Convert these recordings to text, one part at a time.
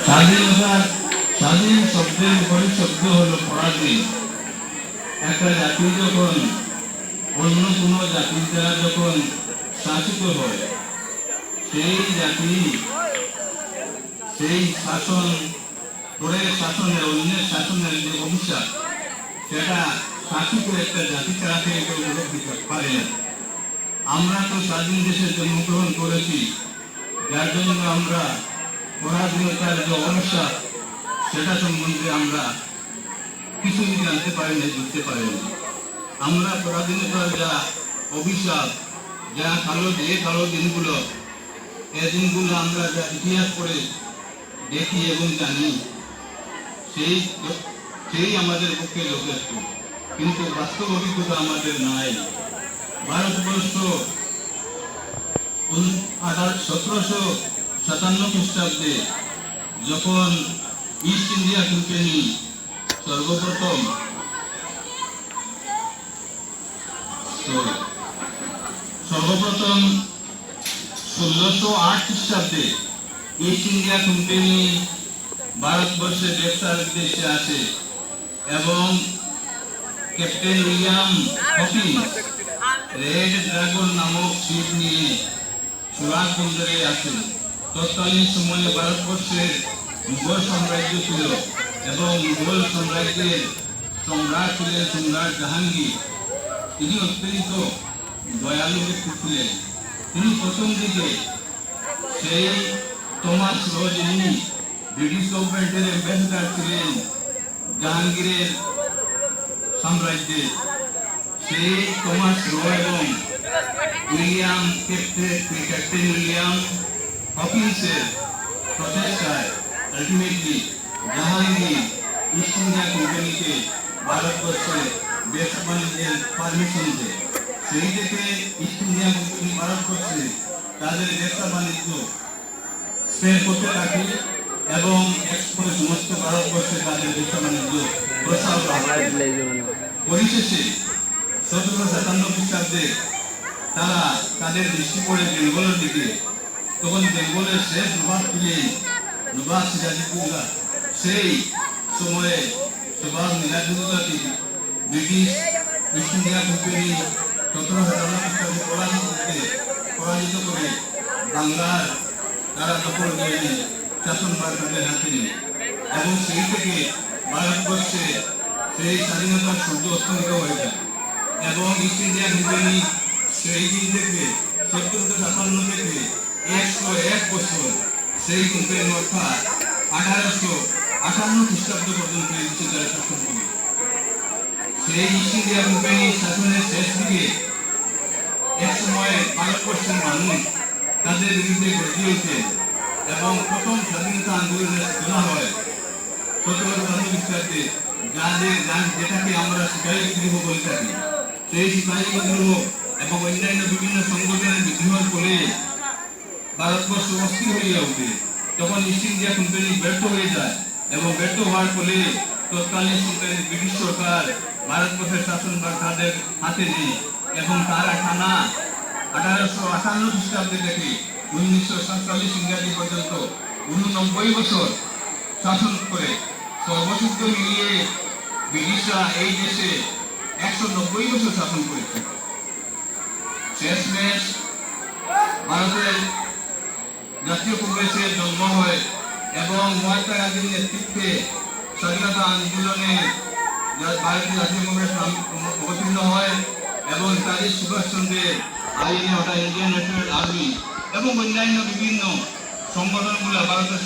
স্বাধীনতার স্বাধীন শব্দের পরিশব্দ হলো পরাধীন। একটা জাতি যখন অন্য কোনো জাতির দ্বারা যখন শাসিত হয়, সেই জাতি সেই শাসন পরের শাসনের অন্যের শাসনের যে অভিশাপ, সেটা শাসিত একটা জাতি ছাড়া থেকে কেউ উপভোগ দিতে পারে না। আমরা তো স্বাধীন দেশে জন্মগ্রহণ করেছি, যার জন্য আমরা পরাধীনতার যে অভিশাপ সেটা সম্বন্ধে আমরা কিছুই জানতে পারি না, বুঝতে পারি না। আমরা পরাধীনতার যা অভিশাপ, যা কালো দিনগুলো, এই দিনগুলো আমরা যা ইতিহাস পড়ে দেখি এবং জানি, সেই আমাদের পক্ষে যথেষ্ট। কিন্তু বাস্তব অভিজ্ঞতা আমাদের নাই। ভারতবর্ষ 1757 খ্রিস্টাব্দে যখন ইস্ট ইন্ডিয়া কোম্পানি সর্বপ্রথম 1608 খ্রিস্টাব্দে ইস্ট ইন্ডিয়া কোম্পানি ভারতবর্ষে ব্যবসার উদ্দেশ্যে আসে এবং captain William Hawkins red dragon নামক শিপ নিয়ে সুরাট বন্দরে আসে। তৎকালীন সময়ে ভারতবর্ষের মুঘল সাম্রাজ্য ছিল এবং মুঘল সাম্রাজ্যের সম্রাট ছিলেন সম্রাট জাহাঙ্গীর। তিনি অত্যন্ত দয়ালু ব্যক্তি ছিলেন। তিনি প্রথম দিকে সেই টমাস র, যিনি ব্রিটিশ গভর্নমেন্টের অ্যাম্বাসেডর ছিলেন জাহাঙ্গীরের সাম্রাজ্যে, সেই টমাস র এবং ক্যাপ্টেন উইলিয়াম হকিন্সের প্রচেষ্টায় আলটিমেটলি জাহাঙ্গীর ইস্ট ইন্ডিয়া কোম্পানিকে ভারতবর্ষে ব্যবসা বাণিজ্যের পারমিশন দেয়। সেই থেকে ইস্ট ইন্ডিয়া কোম্পানি ভারতবর্ষে তাদের ব্যবসা বাণিজ্য স্প্রেড করতে থাকে এবং এক্সপোর্ট সমস্ত ভারতবর্ষে তাদের ব্যবসা বাণিজ্য প্রসার করে। পরিশেষে 1757 খ্রিস্টাব্দে তারা তাদের দৃষ্টি পড়ে বেঙ্গলের দিকে। তখন বেঙ্গলের শেষ নবাব ছিলেন নবাব সিরাজউদ্দৌলা। সেই সময়ে নবাব সিরাজউদ্দৌলাকে ব্রিটিশ ইস্ট ইন্ডিয়া কোম্পানি 1757 খ্রিস্টাব্দে পরাজিত করে বাংলার তারা দখল নিয়ে শাসনভার তাদের হাতে নেয় এবং সেই থেকে ভারতবর্ষে সেই স্বাধীনতার সূর্য অস্তমিত হয়ে যায় এবং ইস্ট ইন্ডিয়া কোম্পানি সেই দিন থেকে 1757 থেকে 101 বছর সেই কোম্পানি অর্থাৎ 1858 খ্রিস্টাব্দ পর্যন্ত শাসন করে। সেই ইস্ট ইন্ডিয়া কোম্পানি শাসনের শেষ দিকে এক সময় ভারতবর্ষের মানুষ তাদের বিরুদ্ধে গর্জে ওঠে এবং প্রথম স্বাধীনতা আন্দোলনের সূচনা হয় 1757 খ্রিস্টাব্দে। যেটাকে আমরা সিপাহী বিদ্রোহ বলে থাকি, সেই সিপাহী বিদ্রোহ এবং অন্যান্য বিভিন্ন সংগঠনের বিদ্রোহের ফলে ভারতবর্ষ অস্থির হয়ে ওঠে। তখন ইস্ট ইন্ডিয়া কোম্পানি ব্যর্থ হয়ে যায় এবং ব্যর্থ হওয়ার ফলে তৎকালীন ব্রিটিশ সরকার ভারতবর্ষের শাসনভার তাদের হাতে নেয় এবং তারা টানা 1858 খ্রিস্টাব্দে থেকে 1947 ইংরাজি পর্যন্ত 89 বছর শাসন করে। সর্বশিষ্ট মিলিয়ে ব্রিটিশরা এই দেশে 190 বছর শাসন করেছে। শেষমেশ ভারতের জাতীয় কংগ্রেসের জন্ম হয় এবং মহাত্মা গান্ধীর নেতৃত্বে স্বাধীনতা আন্দোলনে ভারতীয় জাতীয় কংগ্রেস অবতীর্ণ হয় এবং নেতাজি সুভাষচন্দ্রের আইএনএ অর্থাৎ ইন্ডিয়ান ন্যাশনাল আর্মি এবং অন্যান্য বিভিন্ন সংগঠনগুলো ভারতের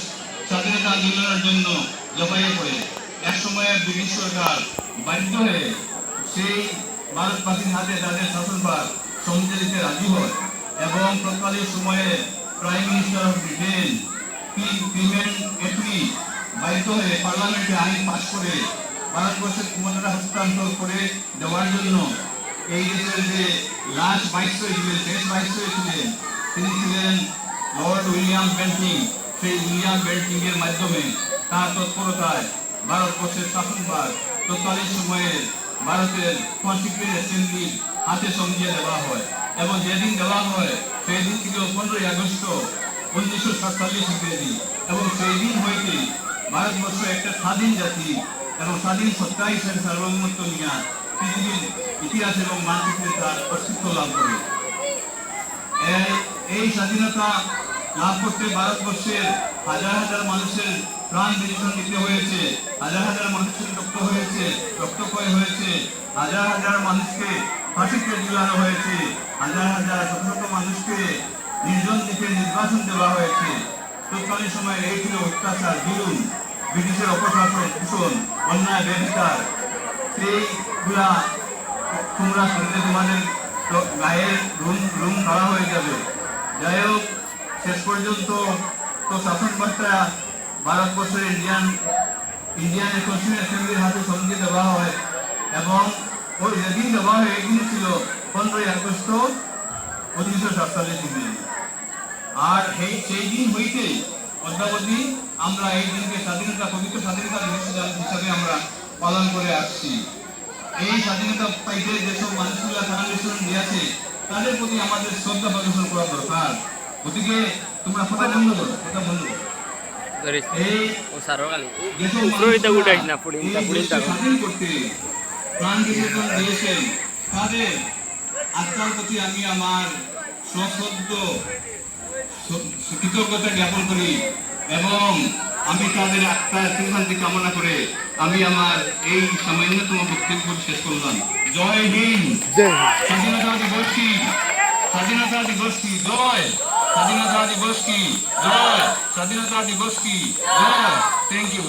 স্বাধীনতা আন্দোলনের জন্য ঝাঁপিয়ে পড়ে। এক সময় ব্রিটিশ সরকার বাধ্য হয়ে সেই ভারতবাসীর হাতে তাদের শাসনভার সমঝে দিতে রাজি হয় এবং তৎকালীন সময়ে prime minister of Britain Clement Attlee বাধ্য হয়ে পার্লামেন্টে আইন পাস করে ভারতবর্ষের ক্ষমতাটা হস্তান্তর করে দেওয়ার জন্য এই দেশের যে লাস্ট ভাইসরয় ছিলেন, শেষ ভাইসরয় ছিলেন, তিনি ছিলেন লর্ড উইলিয়াম বেন্টিং। সেই উইলিয়াম বেন্টিং এর মাধ্যমে তার তৎপরতায় ভারতবর্ষের শাসনভার তৎকালীন সময়ে ভারতের কনস্টিটিউয়েন্ট অ্যাসেম্বলি হাতে সমঝে দেওয়া হয় এবং যেদিন দেওয়া হয় সেই দিন ছিল 15 আগস্ট 1947 ইংরেজি। এবং সেই দিন হইতে ভারতবর্ষ একটা স্বাধীন জাতি এবং স্বাধীন সত্তা হিসেবে সার্বভৌমত্ব নিয়ে পৃথিবীর ইতিহাস এবং মানচিত্রে তার অস্তিত্ব লাভ করে। এই স্বাধীনতা লাভ করতে ভারতবর্ষের হাজার হাজার মানুষের প্রাণ বিসর্জন দিতে হয়েছে, হাজার হাজার মানুষের রক্তক্ষয় হয়েছে, হাজার হাজার মানুষকে ফাঁসিতে ঝুলানো হয়েছে, হাজার হাজার শত শত মানুষকে নির্জন দিকে নির্বাসন দেওয়া হয়েছে। তৎকালীন সময়ে এই ছিল অত্যাচার, জুলুম, ব্রিটিশের অপশাসন, শোষণ, অন্যায়, ব্যভিচার। সেইগুলা তোমরা শুনলে তোমাদের গায়ের রুম খাড়া হয়ে যাবে। যাই হোক, শেষ পর্যন্ত তো শাসনকর্তা ভারতবর্ষের ইন্ডিয়ান কনস্টিটিউশন অ্যাসেম্বলির হাতে সঙ্গে দেওয়া হয় এবং ওই যেদিন দেওয়া হয় এই দিন ছিল 15ই আগস্ট 1947 দিন। আর সেই দিন হইতে অদ্যাবধি আমরা এই দিনকে পবিত্র স্বাধীনতা দিবস হিসাবে আমরা পালন করে আসছি। এই স্বাধীনতা পাইতে যেসব মানুষগুলা ট্রানজিশন দিয়েছে তাদের প্রতি আমাদের শ্রদ্ধা প্রদর্শন করা দরকার। গতিকে তোমরা কথা বন্ধ করো। স্বাধীন করতে প্রাণ বিসর্জন দিয়েছেন তাদের আত্মার প্রতি আমি আমার সশ্রদ্ধ কৃতজ্ঞতা জ্ঞাপন করি এবং আমি তাদের আত্মার শান্তি কামনা করে আমি আমার এই সামান্যতম বক্তব্য শেষ করলাম। জয় হিন্দ, স্বাধীনতা দিবস কি, স্বাধীনতা দিবস কি জয়, স্বাধীনতা দিবস কি জয়, স্বাধীনতা দিবস কি জয়। Thank you.